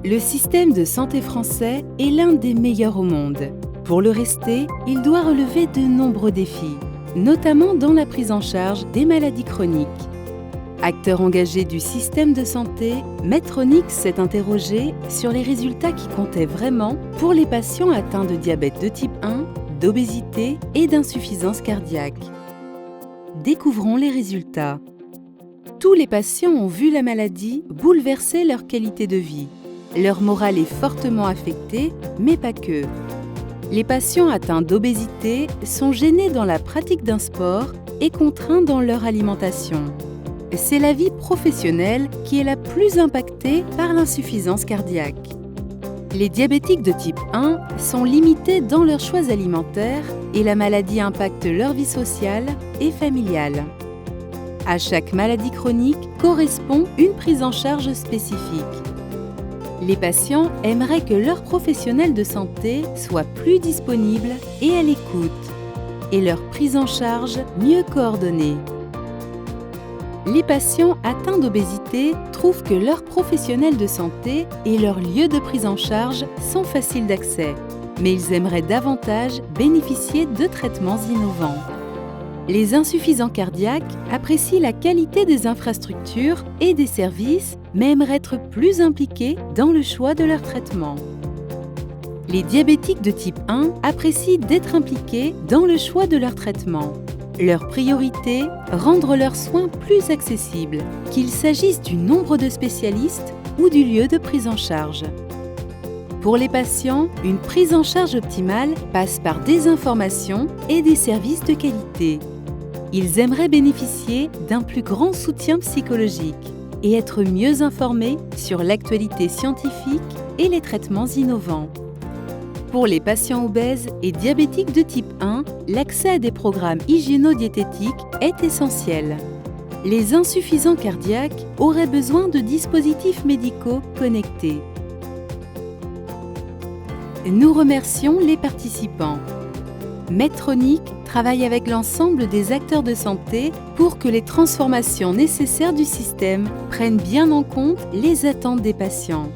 Le système de santé français est l'un des meilleurs au monde. Pour le rester, il doit relever de nombreux défis, notamment dans la prise en charge des maladies chroniques. Acteur engagé du système de santé, Medtronic s'est interrogé sur les résultats qui comptaient vraiment pour les patients atteints de diabète de type 1, d'obésité et d'insuffisance cardiaque. Découvrons les résultats. Tous les patients ont vu la maladie bouleverser leur qualité de vie. Leur morale est fortement affectée, mais pas que. Les patients atteints d'obésité sont gênés dans la pratique d'un sport et contraints dans leur alimentation. C'est la vie professionnelle qui est la plus impactée par l'insuffisance cardiaque. Les diabétiques de type 1 sont limités dans leurs choix alimentaires et la maladie impacte leur vie sociale et familiale. À chaque maladie chronique correspond une prise en charge spécifique. Les patients aimeraient que leur professionnel de santé soit plus disponible et à l'écoute, et leur prise en charge mieux coordonnée. Les patients atteints d'obésité trouvent que leur professionnel de santé et leur lieu de prise en charge sont faciles d'accès, mais ils aimeraient davantage bénéficier de traitements innovants. Les insuffisants cardiaques apprécient la qualité des infrastructures et des services, mais aimeraient être plus impliqués dans le choix de leur traitement. Les diabétiques de type 1 apprécient d'être impliqués dans le choix de leur traitement. Leur priorité, rendre leurs soins plus accessibles, qu'il s'agisse du nombre de spécialistes ou du lieu de prise en charge. Pour les patients, une prise en charge optimale passe par des informations et des services de qualité. Ils aimeraient bénéficier d'un plus grand soutien psychologique et être mieux informés sur l'actualité scientifique et les traitements innovants. Pour les patients obèses et diabétiques de type 1, l'accès à des programmes hygiéno-diététiques est essentiel. Les insuffisants cardiaques auraient besoin de dispositifs médicaux connectés. Nous remercions les participants. Medtronic travaille avec l'ensemble des acteurs de santé pour que les transformations nécessaires du système prennent bien en compte les attentes des patients.